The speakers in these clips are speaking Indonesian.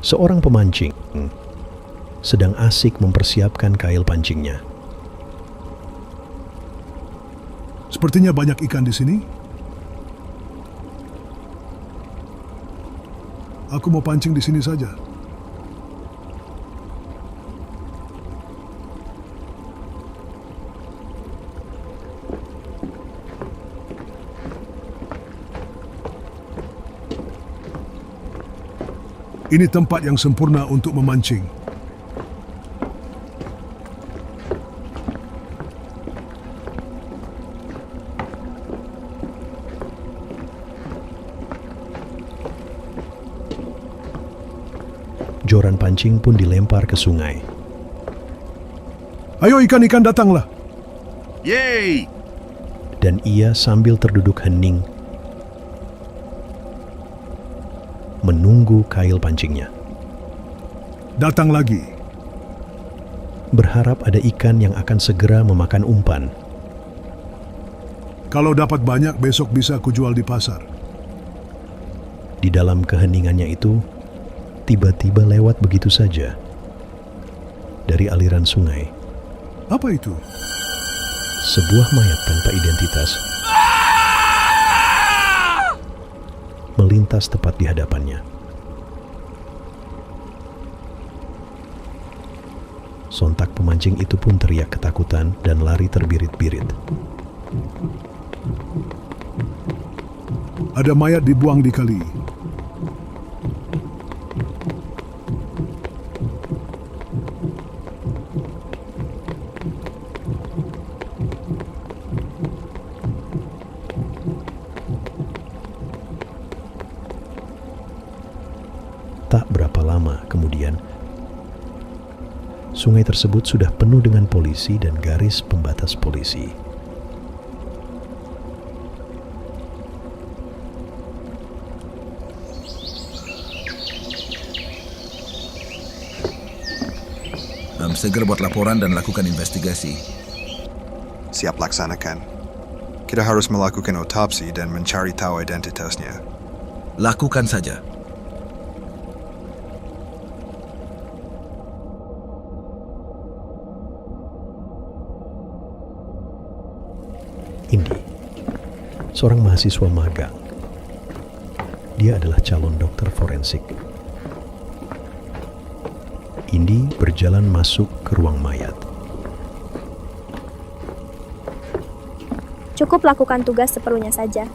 Seorang pemancing sedang asik mempersiapkan kail pancingnya. Sepertinya banyak ikan di sini. Aku mau pancing di sini saja. Ini tempat yang sempurna untuk memancing. Joran pancing pun dilempar ke sungai. Ayo ikan-ikan datanglah. Yeay! Dan ia sambil terduduk hening menunggu kail pancingnya. Datang lagi. Berharap ada ikan yang akan segera memakan umpan. Kalau dapat banyak, besok bisa kujual di pasar. Di dalam keheningannya itu, tiba-tiba lewat begitu saja dari aliran sungai Apa itu? sebuah mayat tanpa identitas melintas tepat di hadapannya. Sontak pemancing itu pun teriak ketakutan dan lari terbirit-birit. Ada mayat dibuang di kali. Tak berapa lama kemudian, sungai tersebut sudah penuh dengan polisi dan garis pembatas polisi. Segera buat laporan dan lakukan investigasi. Siap laksanakan. Kita harus melakukan otopsi dan mencari tahu identitasnya. Lakukan saja. Indi, seorang mahasiswa magang. Dia adalah calon dokter forensik. Indi berjalan masuk ke ruang mayat. Cukup lakukan tugas seperlunya saja.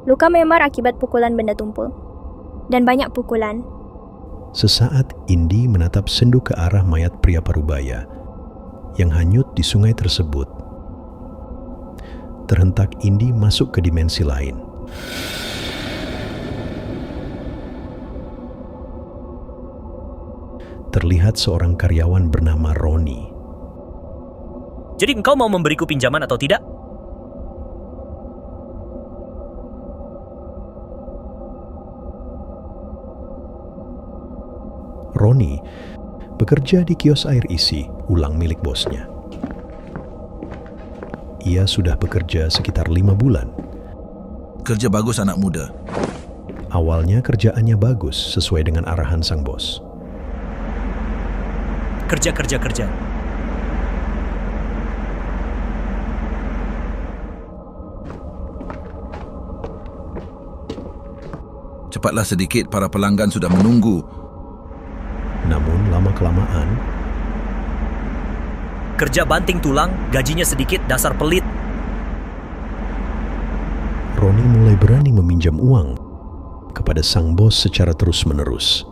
Luka memar akibat pukulan benda tumpul. Dan banyak pukulan. Sesaat Indi menatap sendu ke arah mayat pria parubaya yang hanyut di sungai tersebut. Terhentak Indi masuk ke dimensi lain. Terlihat seorang karyawan bernama Roni. Jadi engkau mau memberiku pinjaman atau tidak? Roni bekerja di kios air isi ulang milik bosnya. Ia sudah bekerja sekitar 5 bulan. Kerja bagus anak muda. Awalnya kerjaannya bagus sesuai dengan arahan sang bos. Kerja. Cepatlah sedikit, para pelanggan sudah menunggu. Namun lama-kelamaan, Kerja banting tulang, gajinya sedikit, dasar pelit. Roni mulai berani meminjam uang kepada sang bos secara terus-menerus.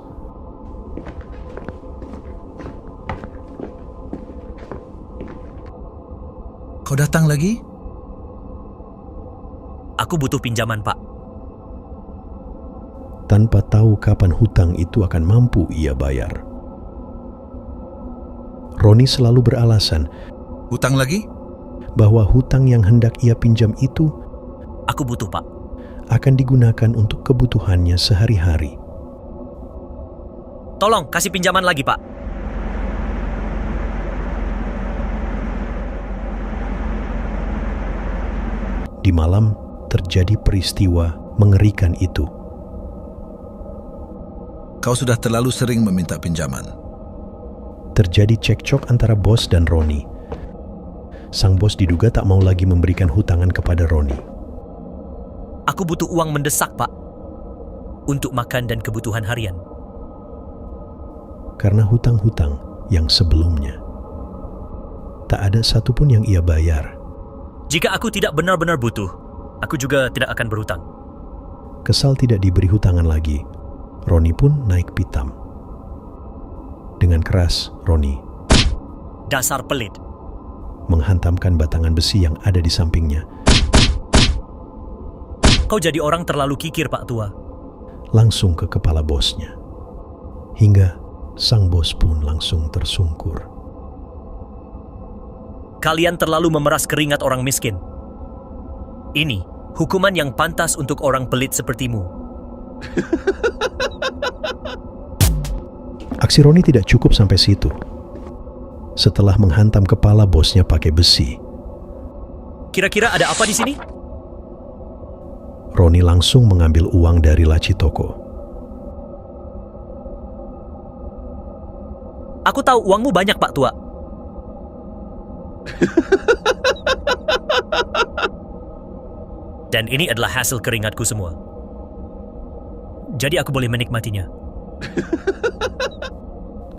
Kau datang lagi? Aku butuh pinjaman, Pak. Tanpa tahu kapan hutang itu akan mampu ia bayar. Roni selalu beralasan Hutang lagi? bahwa hutang yang hendak ia pinjam itu Aku butuh, Pak. akan digunakan untuk kebutuhannya sehari-hari. Tolong, kasih pinjaman lagi, Pak. Di malam, terjadi peristiwa mengerikan itu. Kau sudah terlalu sering meminta pinjaman. Terjadi cekcok antara bos dan Roni. Sang bos diduga tak mau lagi memberikan hutangan kepada Roni. Aku butuh uang mendesak, Pak. Untuk makan dan kebutuhan harian. Karena hutang-hutang yang sebelumnya. Tak ada satupun yang ia bayar. Jika aku tidak benar-benar butuh, aku juga tidak akan berhutang. Kesal tidak diberi hutangan lagi, Roni pun naik pitam. Dengan keras, Roni Dasar pelit. menghantamkan batangan besi yang ada di sampingnya, Kau jadi orang terlalu kikir, Pak Tua. langsung ke kepala bosnya. Hingga sang bos pun langsung tersungkur. Kalian terlalu memeras keringat orang miskin. Ini hukuman yang pantas untuk orang pelit sepertimu. Aksi Roni tidak cukup sampai situ. Setelah menghantam kepala bosnya pakai besi, Kira-kira ada apa di sini? Roni langsung mengambil uang dari laci toko. Aku tahu uangmu banyak, Pak Tua. Dan ini adalah hasil keringatku semua. Jadi aku boleh menikmatinya.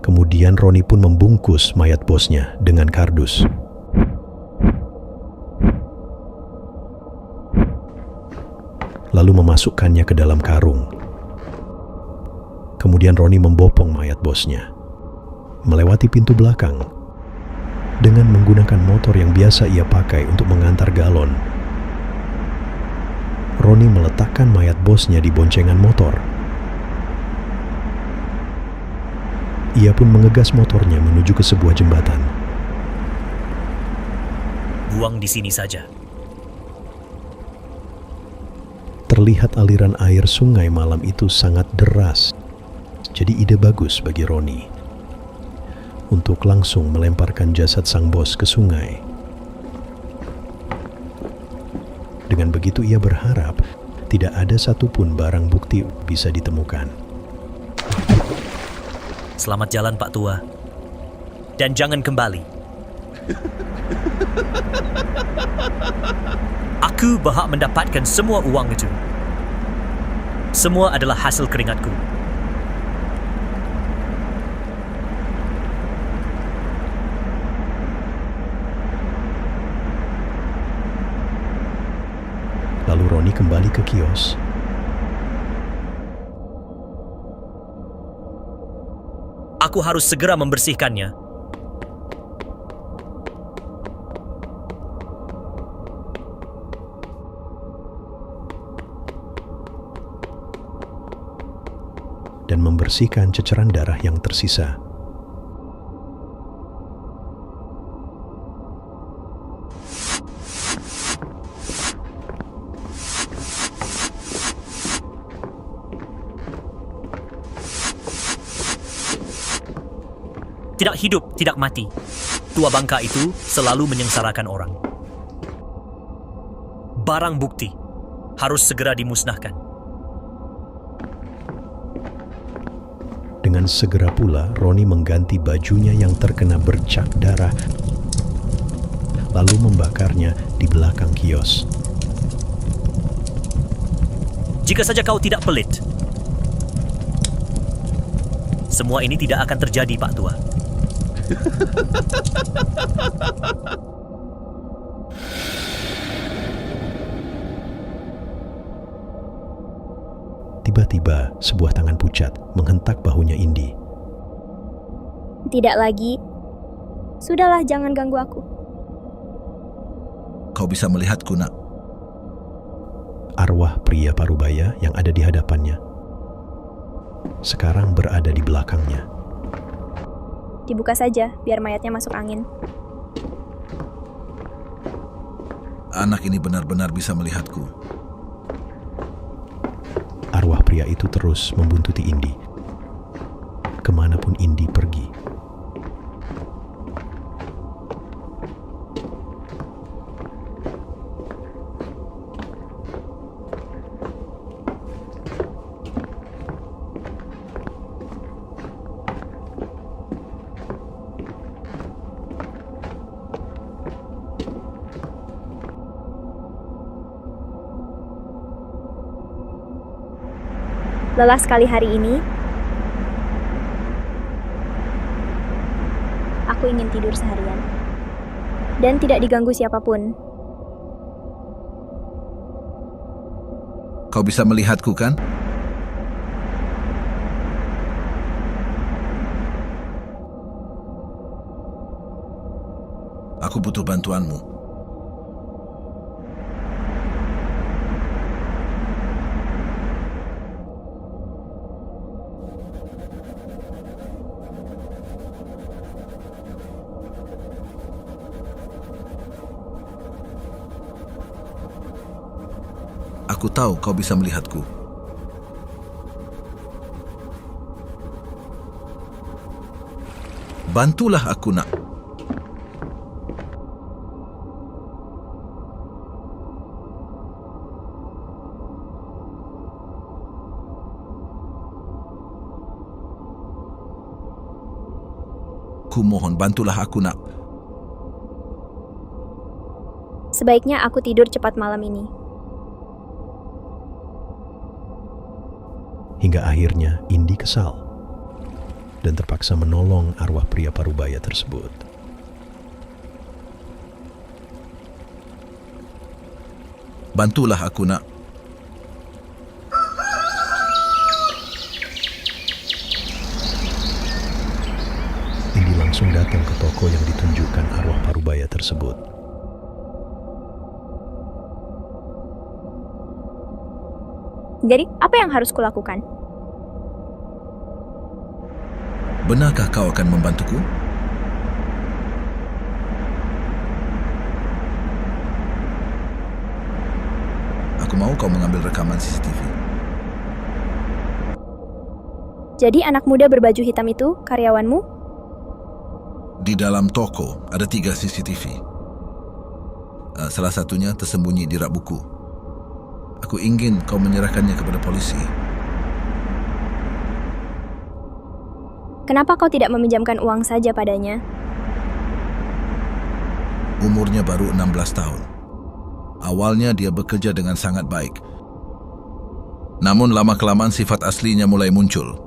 Kemudian Roni pun membungkus mayat bosnya dengan kardus. Lalu memasukkannya ke dalam karung. Kemudian Roni membopong mayat bosnya, melewati pintu belakang, dengan menggunakan motor yang biasa ia pakai untuk mengantar galon. Roni meletakkan mayat bosnya di boncengan motor. Ia pun mengegas motornya menuju ke sebuah jembatan. Buang di sini saja. Terlihat aliran air sungai malam itu sangat deras. Jadi ide bagus bagi Roni untuk langsung melemparkan jasad sang bos ke sungai. Dengan begitu ia berharap tidak ada satupun barang bukti bisa ditemukan. Selamat jalan, Pak Tua. Dan jangan kembali. Aku berhak mendapatkan semua uang itu. Semua adalah hasil keringatku. Lalu Roni kembali ke kios. Aku harus segera membersihkannya. Dan membersihkan ceceran darah yang tersisa. Tidak hidup, tidak mati. Tua bangka itu selalu menyengsarakan orang. Barang bukti harus segera dimusnahkan. Dengan segera pula Roni mengganti bajunya yang terkena bercak darah, lalu membakarnya di belakang kios. Jika saja kau tidak pelit, semua ini tidak akan terjadi, Pak Tua. Tiba-tiba sebuah tangan pucat menghentak bahunya Indi. Tidak lagi. Sudahlah, jangan ganggu aku. Kau bisa melihatku, nak. Arwah pria parubaya yang ada di hadapannya sekarang berada di belakangnya. Dibuka saja, biar mayatnya masuk angin. Anak ini benar-benar bisa melihatku. arwah pria itu terus membuntuti Indi. Kemanapun Indi pergi. Lelah sekali hari ini. Aku ingin tidur seharian. Dan tidak diganggu siapapun. Kau bisa melihatku kan? Aku butuh bantuanmu. Aku tahu kau bisa melihatku. Bantulah aku, nak. Ku mohon, bantulah aku, nak. Sebaiknya aku tidur cepat malam ini. Hingga akhirnya Indi kesal dan terpaksa menolong arwah pria parubaya tersebut. Bantulah aku, nak. Indi langsung datang ke toko yang ditunjukkan arwah parubaya tersebut. Jadi, apa yang harus kulakukan? Benarkah kau akan membantuku? Aku mau kau mengambil rekaman CCTV. Jadi anak muda berbaju hitam itu karyawanmu? Di dalam toko ada 3 CCTV. Salah satunya tersembunyi di rak buku. Aku ingin kau menyerahkannya kepada polisi. Kenapa kau tidak meminjamkan uang saja padanya? Umurnya baru 16 tahun. Awalnya dia bekerja dengan sangat baik. Namun lama-kelamaan sifat aslinya mulai muncul.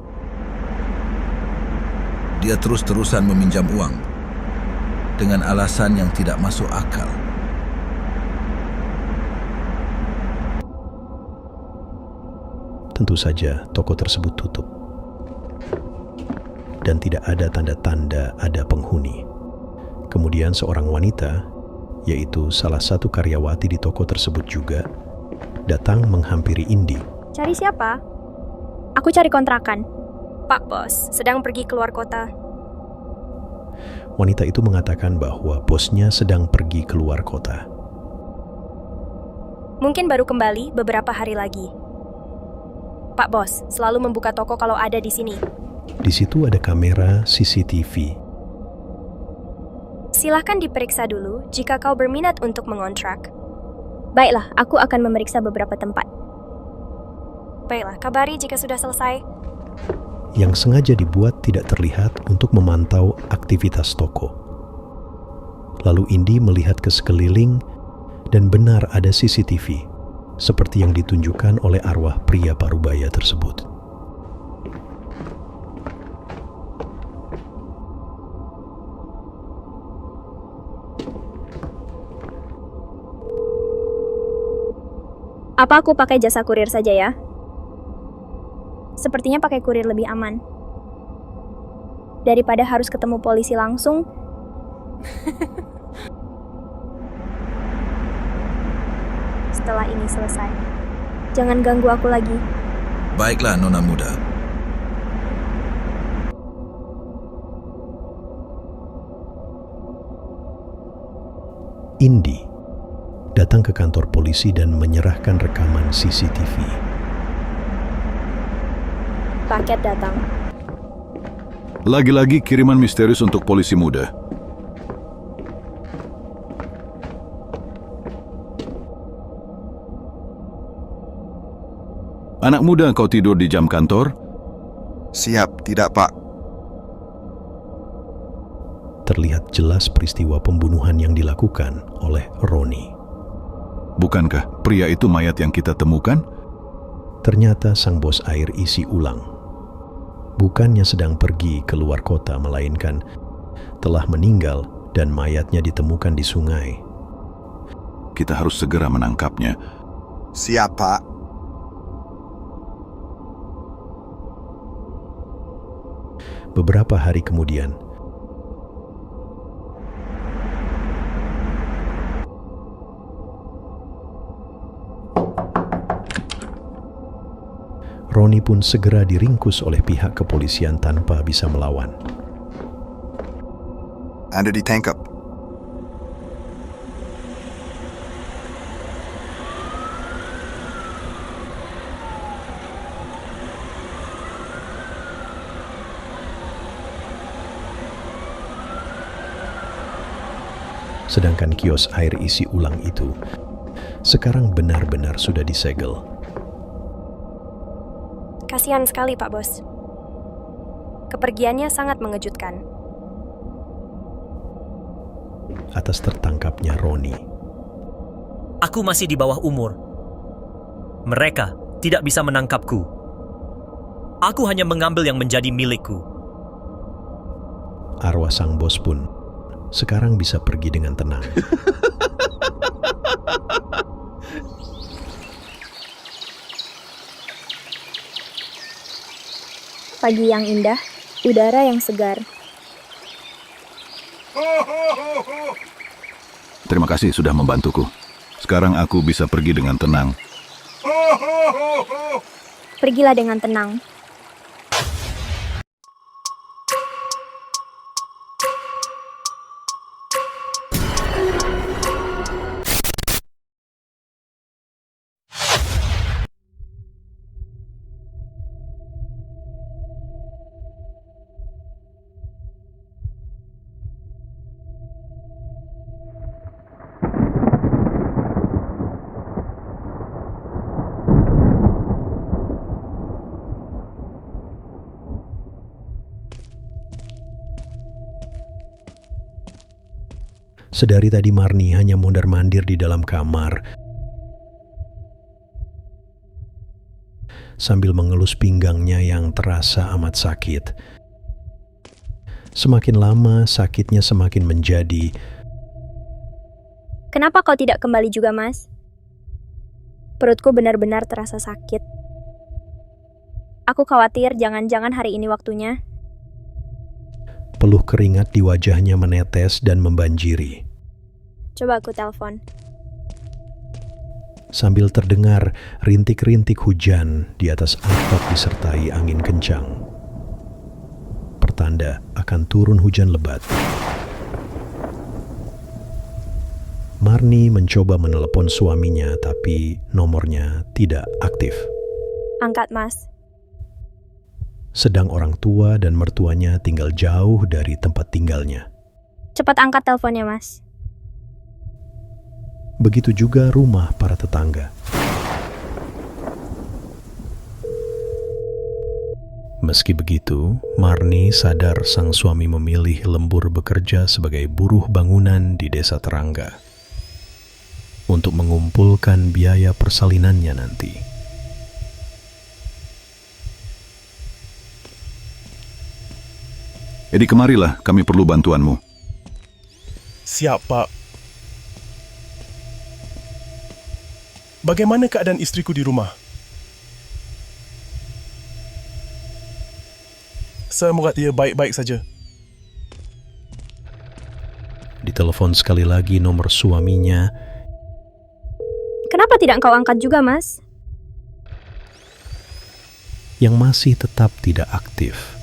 Dia terus-terusan meminjam uang dengan alasan yang tidak masuk akal. Tentu saja toko tersebut tutup dan tidak ada tanda-tanda ada penghuni. Kemudian seorang wanita, yaitu salah satu karyawati di toko tersebut juga, datang menghampiri Indi. Cari siapa? Aku cari kontrakan. Pak Bos sedang pergi keluar kota. Wanita itu mengatakan bahwa bosnya sedang pergi keluar kota. Mungkin baru kembali beberapa hari lagi. Pak Bos selalu membuka toko kalau ada di sini. Di situ ada kamera CCTV. Silahkan diperiksa dulu jika kau berminat untuk mengontrak. Baiklah, aku akan memeriksa beberapa tempat. Baiklah, kabari jika sudah selesai. Yang sengaja dibuat tidak terlihat untuk memantau aktivitas toko. Lalu Indi melihat ke sekeliling dan benar ada CCTV. Seperti yang ditunjukkan oleh arwah pria parubaya tersebut. Apa aku pakai jasa kurir saja ya? Sepertinya pakai kurir lebih aman. Daripada harus ketemu polisi langsung. Setelah ini selesai, jangan ganggu aku lagi. Baiklah, nona muda. Indi datang ke kantor polisi dan menyerahkan rekaman CCTV. paket datang. Lagi-lagi kiriman misterius untuk polisi muda. Anak muda, kau tidur di jam kantor? Siap, tidak Pak. Terlihat jelas peristiwa pembunuhan yang dilakukan oleh Roni. Bukankah pria itu mayat yang kita temukan? Ternyata sang bos air isi ulang. Bukannya sedang pergi ke luar kota, melainkan telah meninggal dan mayatnya ditemukan di sungai. Kita harus segera menangkapnya. Siap Pak. Beberapa hari kemudian, Roni pun segera diringkus oleh pihak kepolisian tanpa bisa melawan. Anda ditangkap. Sedangkan kios air isi ulang itu sekarang benar-benar sudah disegel. Kasihan sekali, Pak Bos. Kepergiannya sangat mengejutkan. Atas tertangkapnya Roni, Aku masih di bawah umur. Mereka tidak bisa menangkapku. Aku hanya mengambil yang menjadi milikku. arwah sang bos pun sekarang bisa pergi dengan tenang. Pagi yang indah, udara yang segar. Terima kasih sudah membantuku. Sekarang aku bisa pergi dengan tenang. Pergilah dengan tenang. Sedari tadi Marni hanya mondar-mandir di dalam kamar sambil mengelus pinggangnya yang terasa amat sakit. Semakin lama sakitnya semakin menjadi. Kenapa kau tidak kembali juga, Mas? Perutku benar-benar terasa sakit. Aku khawatir jangan-jangan hari ini waktunya. Peluh keringat di wajahnya menetes dan membanjiri. Coba aku telepon. Sambil terdengar rintik-rintik hujan di atas atap disertai angin kencang. Pertanda akan turun hujan lebat. Marni mencoba menelepon suaminya, tapi nomornya tidak aktif. Angkat, Mas. Sedang orang tua dan mertuanya tinggal jauh dari tempat tinggalnya. Cepat angkat teleponnya, Mas. Begitu juga rumah para tetangga. Meski begitu, Marni sadar sang suami memilih lembur bekerja sebagai buruh bangunan di desa terangga untuk mengumpulkan biaya persalinannya nanti. Edi, kemarilah, kami perlu bantuanmu. Siap, Pak. Bagaimana keadaan istriku di rumah? Semoga ia baik-baik saja. Ditelepon sekali lagi nomor suaminya. Kenapa tidak kau angkat juga, Mas? Yang masih tetap tidak aktif.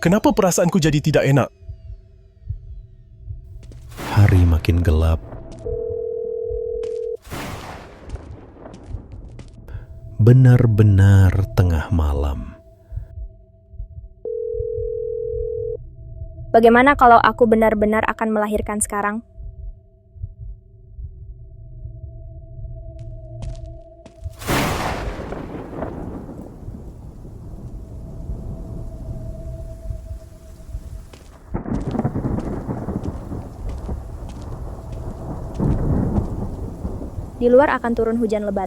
Kenapa perasaanku jadi tidak enak? Hari makin semakin gelap. Benar-benar tengah malam. Bagaimana kalau aku benar-benar akan melahirkan sekarang? Di luar akan turun hujan lebat.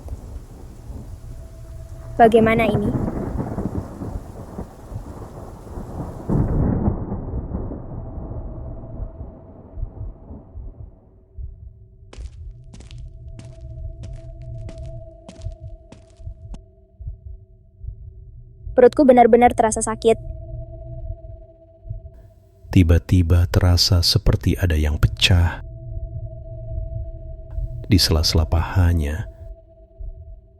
Bagaimana ini? Perutku benar-benar terasa sakit. Tiba-tiba terasa seperti ada yang pecah di sela-sela pahanya.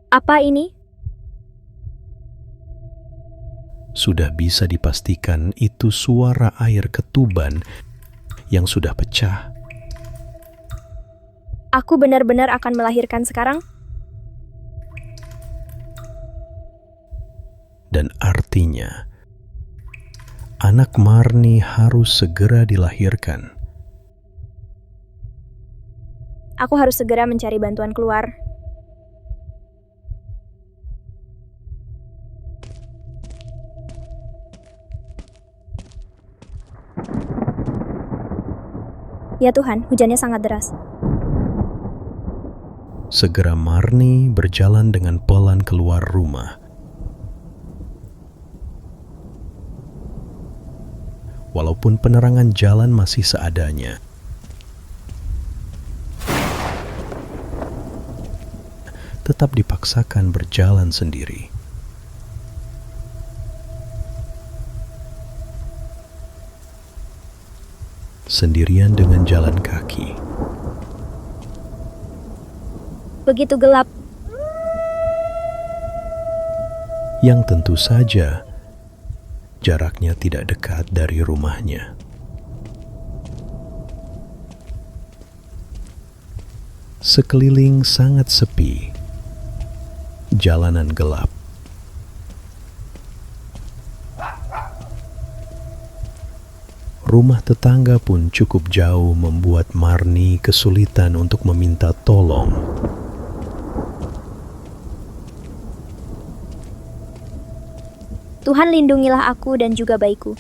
Apa ini? Sudah bisa dipastikan itu suara air ketuban yang sudah pecah. Aku benar-benar akan melahirkan sekarang? Dan artinya, anak Marni harus segera dilahirkan. Aku harus segera mencari bantuan keluar. Ya Tuhan, hujannya sangat deras. Segera Marni berjalan dengan pelan keluar rumah. Walaupun penerangan jalan masih seadanya, tetap dipaksakan berjalan sendiri. Sendirian dengan jalan kaki. Begitu gelap. Yang tentu saja jaraknya tidak dekat dari rumahnya. Sekeliling sangat sepi. Jalanan gelap. Rumah tetangga pun cukup jauh membuat Marni kesulitan untuk meminta tolong. Tuhan lindungilah aku dan juga bayiku.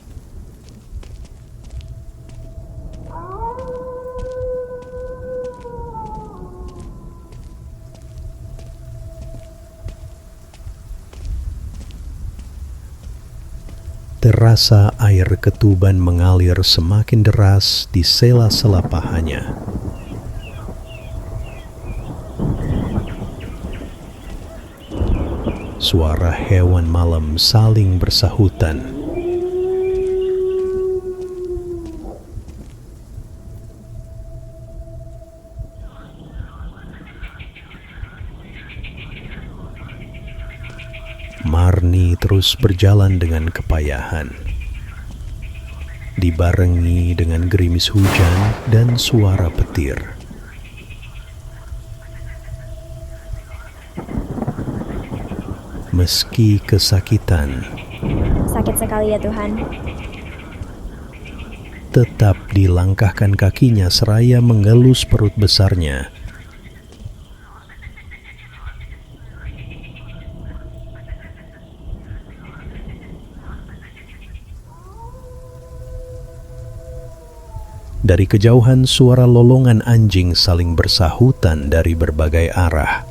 Terasa air ketuban mengalir semakin deras di sela-sela pahanya. Suara hewan malam saling bersahutan. Marni terus berjalan dengan kepayahan, dibarengi dengan gerimis hujan dan suara petir. Meski kesakitan, Sakit sekali ya Tuhan. tetap dilangkahkan kakinya seraya mengelus perut besarnya. Dari kejauhan suara lolongan anjing saling bersahutan dari berbagai arah.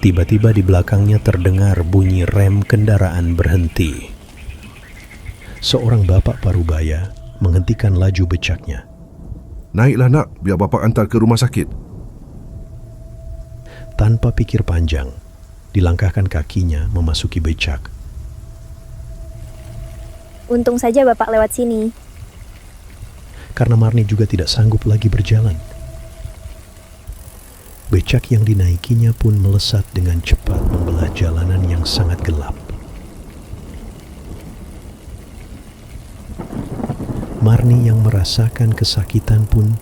Tiba-tiba di belakangnya terdengar bunyi rem kendaraan berhenti. Seorang bapak parubaya menghentikan laju becaknya. Naiklah nak, biar bapak antar ke rumah sakit. Tanpa pikir panjang, dilangkahkan kakinya memasuki becak. Untung saja Bapak lewat sini. Karena Marni juga tidak sanggup lagi berjalan. Becak yang dinaikinya pun melesat dengan cepat membelah jalanan yang sangat gelap. Marni yang merasakan kesakitan pun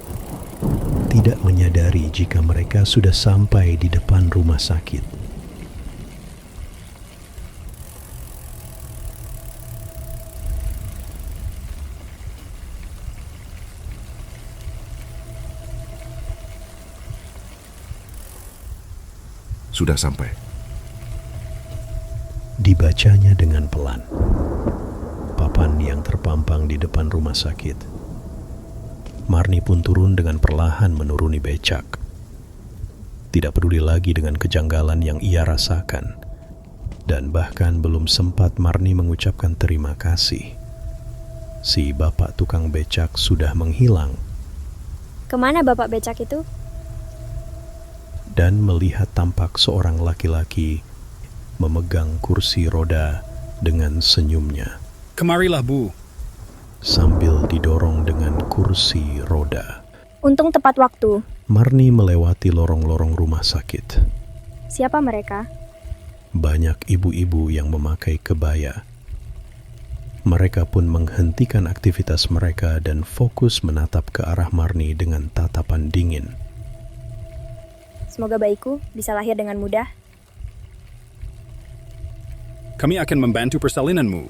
tidak menyadari jika mereka sudah sampai di depan rumah sakit. Sudah sampai. Dibacanya dengan pelan. Papan yang terpampang di depan rumah sakit. Marni pun turun dengan perlahan menuruni becak. Tidak peduli lagi dengan kejanggalan yang ia rasakan. Dan bahkan belum sempat Marni mengucapkan terima kasih. Si bapak tukang becak sudah menghilang. Kemana bapak becak itu? Dan melihat tampak seorang laki-laki memegang kursi roda dengan senyumnya. Kemarilah, Bu. Sambil didorong dengan kursi roda. Untung tepat waktu. Marni melewati lorong-lorong rumah sakit. Siapa mereka? Banyak ibu-ibu yang memakai kebaya. Mereka pun menghentikan aktivitas mereka dan fokus menatap ke arah Marni dengan tatapan dingin. Semoga bayiku bisa lahir dengan mudah. Kami akan membantu persalinanmu.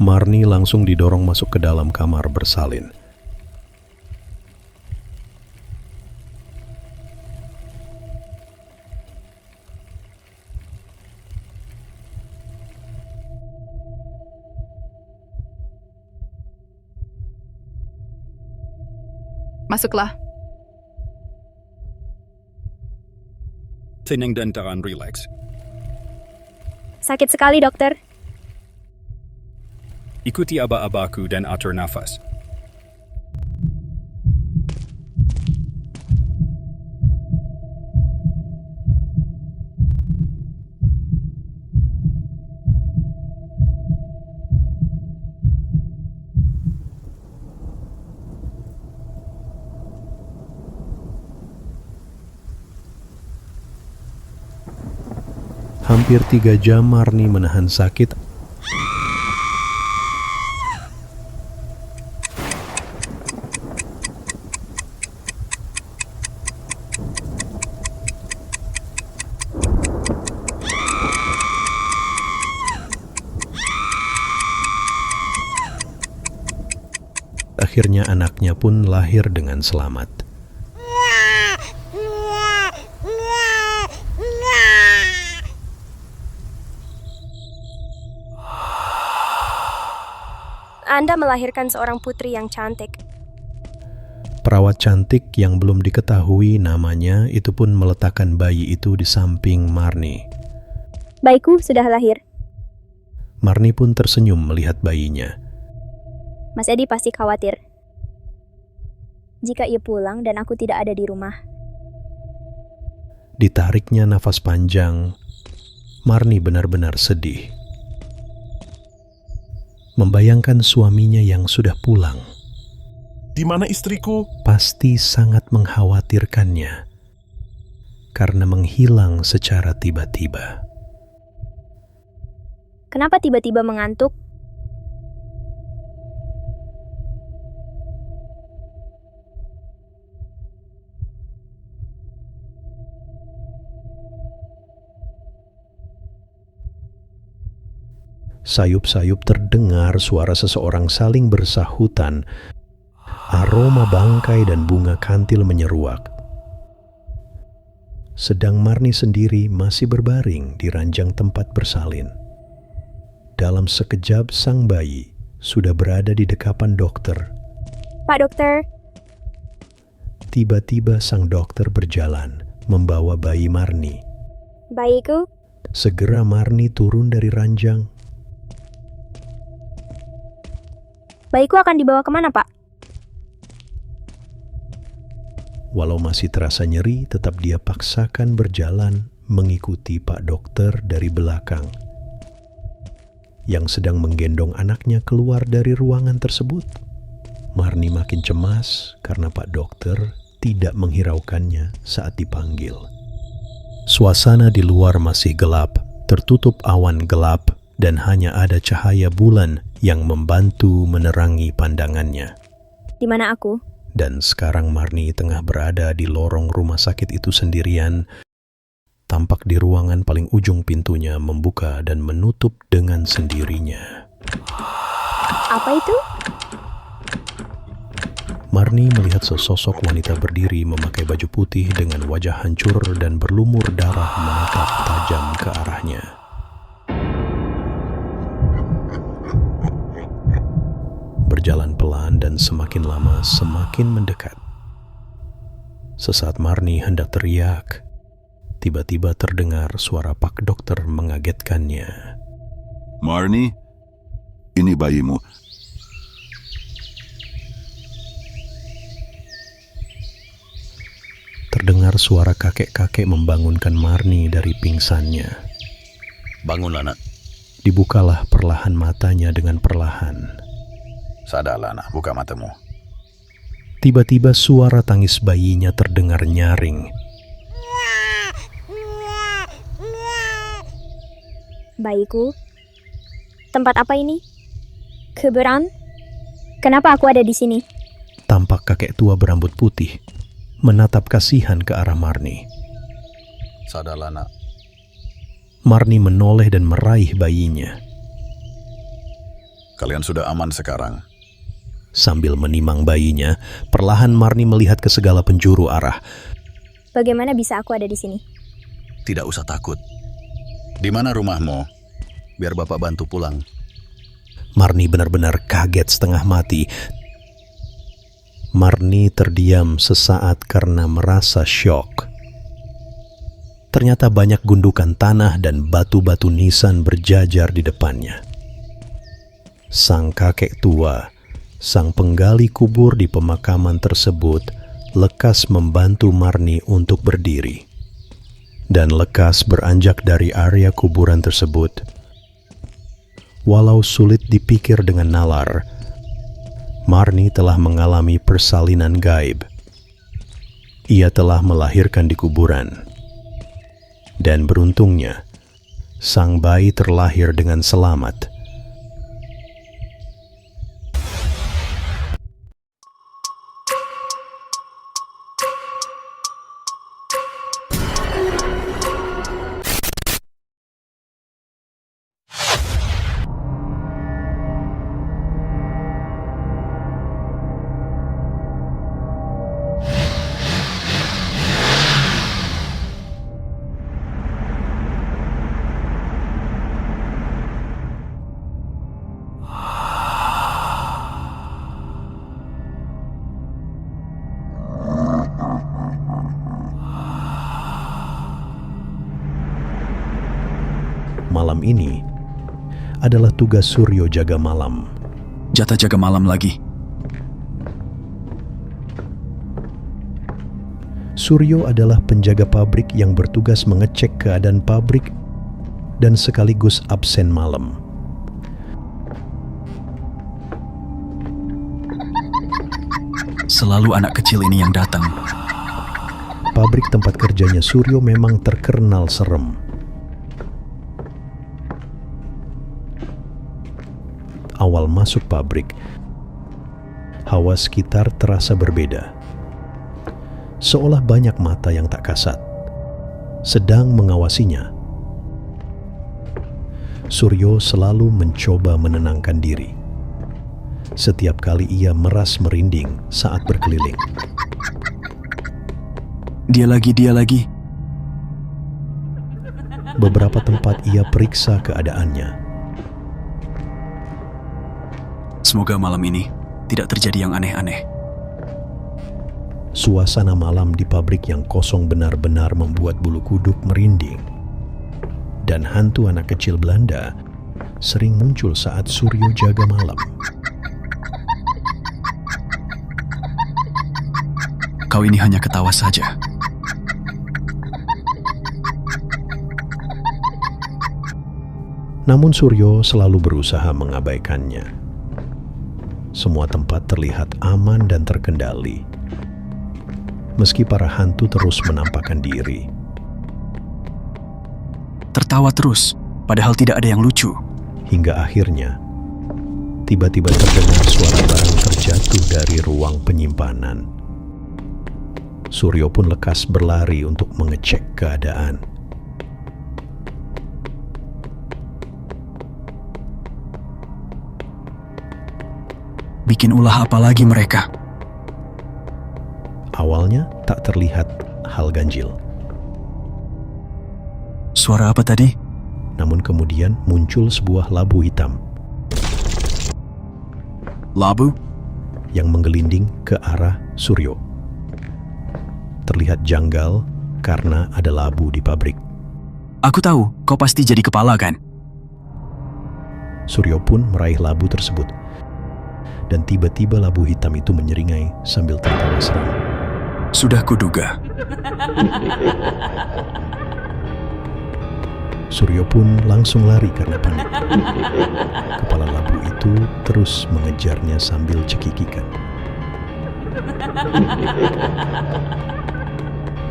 Marni langsung didorong masuk ke dalam kamar bersalin. Masuklah. Tenang dan tahan rileks. Sakit sekali, dokter. Ikuti aba-abaku dan atur nafas. Hampir 3 jam Marni menahan sakit. Akhirnya anaknya pun lahir dengan selamat. Anda melahirkan seorang putri yang cantik. Perawat cantik yang belum diketahui namanya itu pun meletakkan bayi itu di samping Marni. Bayiku sudah lahir. Marni pun tersenyum melihat bayinya. Mas Edi pasti khawatir jika ia pulang dan aku tidak ada di rumah. Ditariknya nafas panjang, Marni benar-benar sedih. Membayangkan suaminya yang sudah pulang. Di mana istriku? Pasti sangat mengkhawatirkannya karena menghilang secara tiba-tiba. Kenapa tiba-tiba mengantuk? Sayup-sayup terdengar suara seseorang saling bersahutan. Aroma bangkai dan bunga kantil menyeruak. Sedang Marni sendiri masih berbaring di ranjang tempat bersalin. Dalam sekejap sang bayi sudah berada di dekapan dokter. Pak dokter. Tiba-tiba sang dokter berjalan membawa bayi Marni. Bayiku? Segera Marni turun dari ranjang. Bayiku akan dibawa kemana, Pak? Walau masih terasa nyeri, tetap dia paksakan berjalan mengikuti Pak Dokter dari belakang yang sedang menggendong anaknya keluar dari ruangan tersebut. Marni makin cemas karena Pak Dokter tidak menghiraukannya saat dipanggil. Suasana di luar masih gelap, tertutup awan gelap, dan hanya ada cahaya bulan yang membantu menerangi pandangannya. Di mana aku? Dan sekarang Marni tengah berada di lorong rumah sakit itu sendirian. Tampak di ruangan paling ujung pintunya membuka dan menutup dengan sendirinya. Apa itu? Marni melihat sesosok wanita berdiri memakai baju putih dengan wajah hancur dan berlumur darah menatap tajam ke arahnya. Berjalan pelan dan semakin lama semakin mendekat. Sesaat Marni hendak teriak, tiba-tiba terdengar suara Pak Dokter mengagetkannya. Marni, ini bayimu. Terdengar suara kakek-kakek membangunkan Marni dari pingsannya. Bangunlah, nak. Dibukalah perlahan matanya dengan perlahan. Sadarlah, nak. Buka matamu. Tiba-tiba suara tangis bayinya terdengar nyaring. Bayiku? Tempat apa ini? Kuburan? Kenapa aku ada di sini? Tampak kakek tua berambut putih menatap kasihan ke arah Marni. Sadarlah, nak. Marni menoleh dan meraih bayinya. Kalian sudah aman sekarang. Sambil menimang bayinya, perlahan Marni melihat ke segala penjuru arah. Bagaimana bisa aku ada di sini? Tidak usah takut. Di mana rumahmu? Biar bapak bantu pulang. Marni benar-benar kaget setengah mati. Marni terdiam sesaat karena merasa syok. Ternyata banyak gundukan tanah dan batu-batu nisan berjajar di depannya. Sang kakek tua, sang penggali kubur di pemakaman tersebut, lekas membantu Marni untuk berdiri. Dan lekas beranjak dari area kuburan tersebut. Walau sulit dipikir dengan nalar, Marni telah mengalami persalinan gaib. Ia telah melahirkan di kuburan. Dan beruntungnya, sang bayi terlahir dengan selamat. Malam ini adalah tugas Suryo jaga malam. Jatah jaga malam lagi. Suryo adalah penjaga pabrik yang bertugas mengecek keadaan pabrik dan sekaligus absen malam. Selalu anak kecil ini yang datang. Pabrik tempat kerjanya Suryo memang terkenal serem. Awal masuk pabrik, hawa sekitar terasa berbeda. Seolah banyak mata yang tak kasat sedang mengawasinya. Suryo selalu mencoba menenangkan diri. Setiap kali ia meras merinding saat berkeliling. Dia lagi. Beberapa tempat ia periksa keadaannya. Semoga malam ini tidak terjadi yang aneh-aneh. Suasana malam di pabrik yang kosong benar-benar membuat bulu kuduk merinding. Dan hantu anak kecil Belanda sering muncul saat Suryo jaga malam. Kau ini hanya ketawa saja. Namun Suryo selalu berusaha mengabaikannya. semua tempat terlihat aman dan terkendali. Meski para hantu terus menampakkan diri. Tertawa terus, padahal tidak ada yang lucu. Hingga akhirnya, tiba-tiba terdengar suara barang terjatuh dari ruang penyimpanan. Suryo pun lekas berlari untuk mengecek keadaan. Bikin ulah apa lagi mereka? Awalnya tak terlihat hal ganjil. Suara apa tadi? Namun kemudian muncul sebuah labu hitam Labu? yang menggelinding ke arah Suryo. Terlihat janggal karena ada labu di pabrik. Aku tahu, kau pasti jadi kepala kan? Suryo pun meraih labu tersebut. Dan tiba-tiba labu hitam itu menyeringai sambil tertawa seram. Sudah kuduga. Suryo pun langsung lari karena panik. Kepala labu itu terus mengejarnya sambil cekikikan.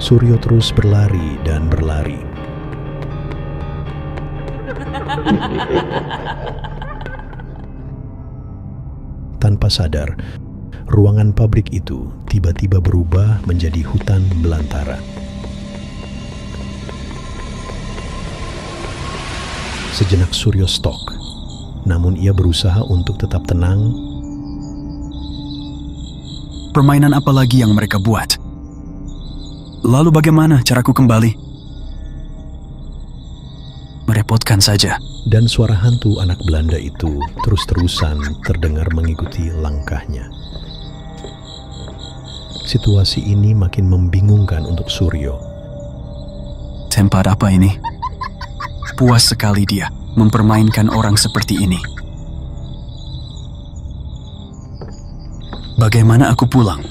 Suryo terus berlari dan berlari. Tanpa sadar, ruangan pabrik itu tiba-tiba berubah menjadi hutan belantara. Sejenak Suryo stok, namun ia berusaha untuk tetap tenang. Permainan apa lagi yang mereka buat? Lalu bagaimana caraku kembali? Merepotkan saja. Dan suara hantu anak Belanda itu terus-terusan terdengar mengikuti langkahnya. Situasi ini makin membingungkan untuk Suryo. Tempat apa ini? Puas sekali dia mempermainkan orang seperti ini. Bagaimana aku pulang?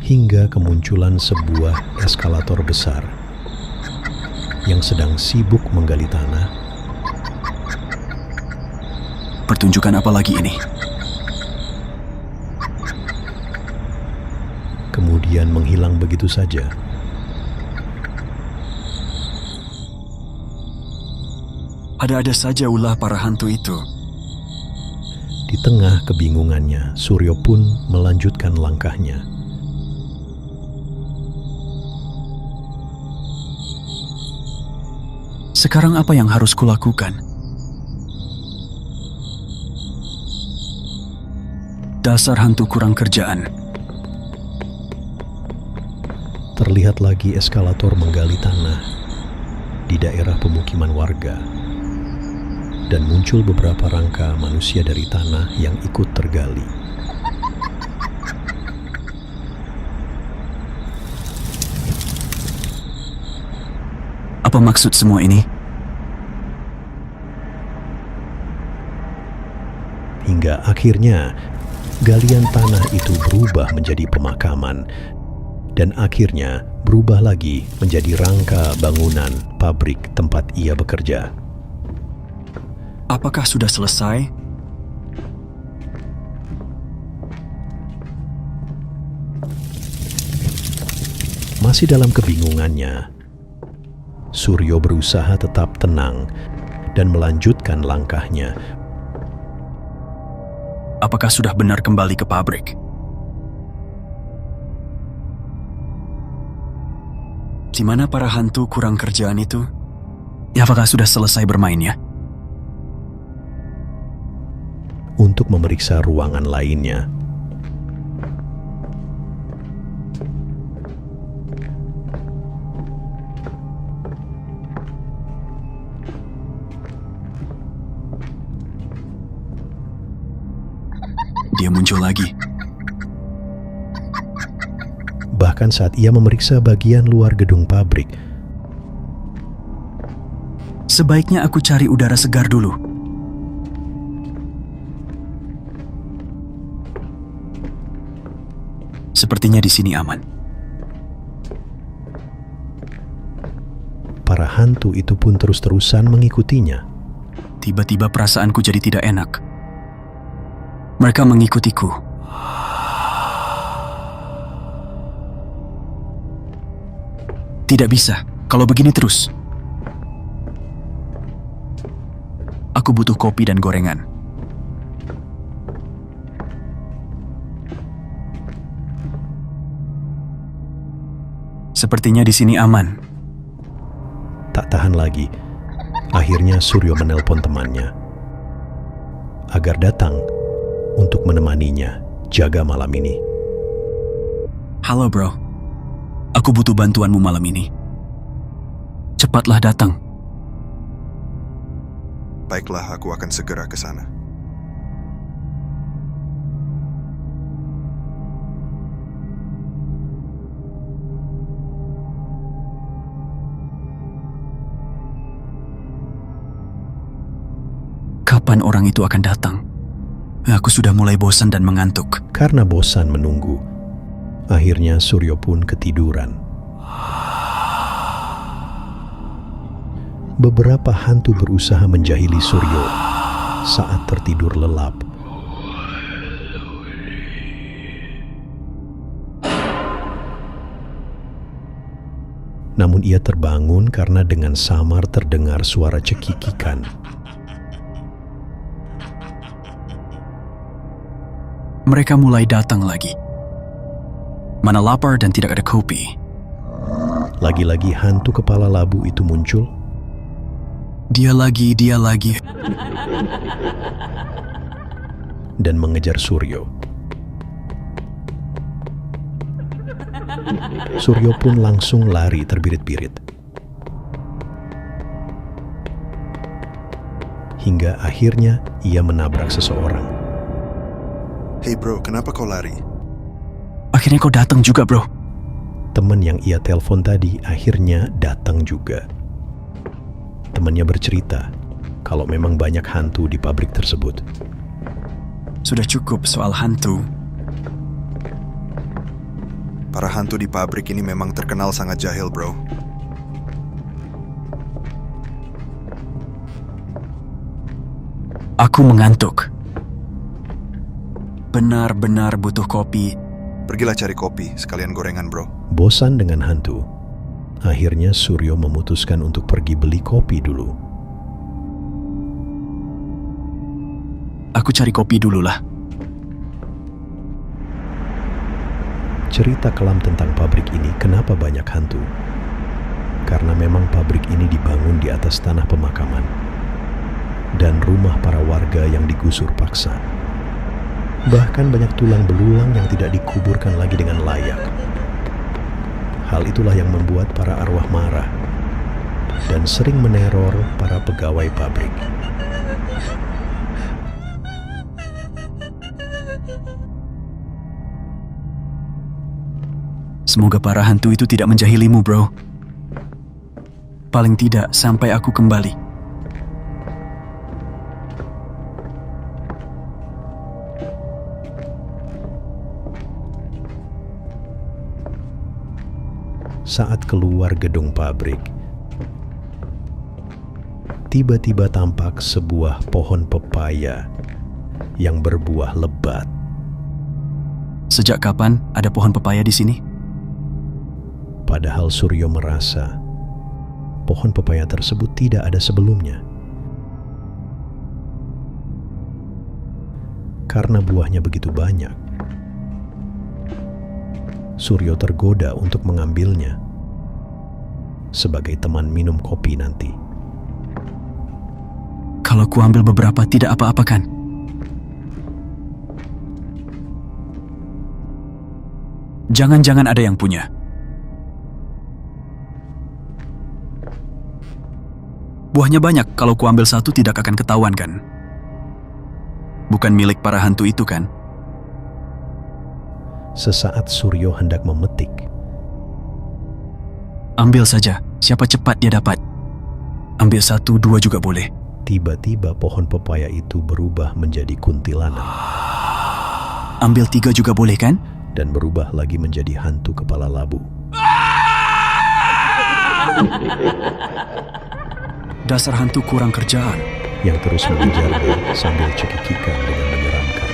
Hingga kemunculan sebuah eskalator besar yang sedang sibuk menggali tanah. Pertunjukan apa lagi ini? Kemudian menghilang begitu saja. Ada-ada saja ulah para hantu itu. Di tengah kebingungannya, Suryo pun melanjutkan langkahnya. Sekarang apa yang harus kulakukan? Dasar hantu kurang kerjaan. Terlihat lagi eskalator menggali tanah di daerah pemukiman warga. Dan muncul beberapa rangka manusia dari tanah yang ikut tergali. Apa maksud semua ini? Hingga akhirnya galian tanah itu berubah menjadi pemakaman dan akhirnya berubah lagi menjadi rangka bangunan pabrik tempat ia bekerja. Apakah sudah selesai? Masih dalam kebingungannya, Suryo berusaha tetap tenang dan melanjutkan langkahnya. Apakah sudah benar kembali ke pabrik? Di mana para hantu kurang kerjaan itu? Ya, apakah sudah selesai bermainnya? Untuk memeriksa ruangan lainnya, dia muncul lagi. bahkan saat ia memeriksa bagian luar gedung pabrik, Sebaiknya aku cari udara segar dulu. Sepertinya di sini aman. para hantu itu pun terus-terusan mengikutinya. Tiba-tiba perasaanku jadi tidak enak. Mereka mengikutiku. Tidak bisa, kalau begini terus. Aku butuh kopi dan gorengan. Sepertinya di sini aman. Tak tahan lagi, akhirnya Suryo menelpon temannya agar datang untuk menemaninya jaga malam ini. Halo bro, aku butuh bantuanmu malam ini. Cepatlah datang. Baiklah, aku akan segera ke sana. Kapan orang itu akan datang? Aku sudah mulai bosan dan mengantuk. Karena bosan menunggu, akhirnya Suryo pun ketiduran. Beberapa hantu berusaha menjahili Suryo saat tertidur lelap. Namun ia terbangun karena dengan samar terdengar suara cekikikan. Mereka mulai datang lagi. Mana lapar dan tidak ada kopi. Lagi-lagi hantu kepala labu itu muncul. Dia lagi. Dan mengejar Suryo. Suryo pun langsung lari terbirit-birit. Hingga akhirnya ia menabrak seseorang. Hey bro, kenapa kau lari? Akhirnya kau datang juga bro. Teman yang ia telepon tadi akhirnya datang juga. Temannya bercerita kalau memang banyak hantu di pabrik tersebut. Sudah cukup soal hantu. Para hantu di pabrik ini memang terkenal sangat jahil, bro. Aku mengantuk. Benar-benar butuh kopi. Pergilah cari kopi, sekalian gorengan, bro. Bosan dengan hantu, akhirnya Suryo memutuskan untuk pergi beli kopi dulu. Aku cari kopi dulu lah. Cerita kelam tentang pabrik ini kenapa banyak hantu? Karena memang pabrik ini dibangun di atas tanah pemakaman dan rumah para warga yang digusur paksa. Bahkan banyak tulang belulang yang tidak dikuburkan lagi dengan layak. Hal itulah yang membuat para arwah marah dan sering meneror para pegawai pabrik. Semoga para hantu itu tidak menjahilimu, bro. Paling tidak sampai aku kembali. Saat keluar gedung pabrik, tiba-tiba tampak sebuah pohon pepaya yang berbuah lebat. Sejak kapan ada pohon pepaya di sini? Padahal Suryo merasa pohon pepaya tersebut tidak ada sebelumnya. Karena buahnya begitu banyak, Suryo tergoda untuk mengambilnya sebagai teman minum kopi nanti. Kalau ku ambil beberapa tidak apa-apa kan? Jangan-jangan ada yang punya. Buahnya banyak, kalau ku ambil satu tidak akan ketahuan kan? Bukan milik para hantu itu kan? Sesaat Suryo hendak memetik. Ambil saja, siapa cepat dia dapat. Ambil 1, 2 juga boleh. Tiba-tiba pohon pepaya itu berubah menjadi kuntilanak. Ambil 3 juga boleh kan? Dan berubah lagi menjadi hantu kepala labu. Dasar hantu kurang kerjaan. yang terus mengejarnya sambil cekikikan dengan menyeramkan.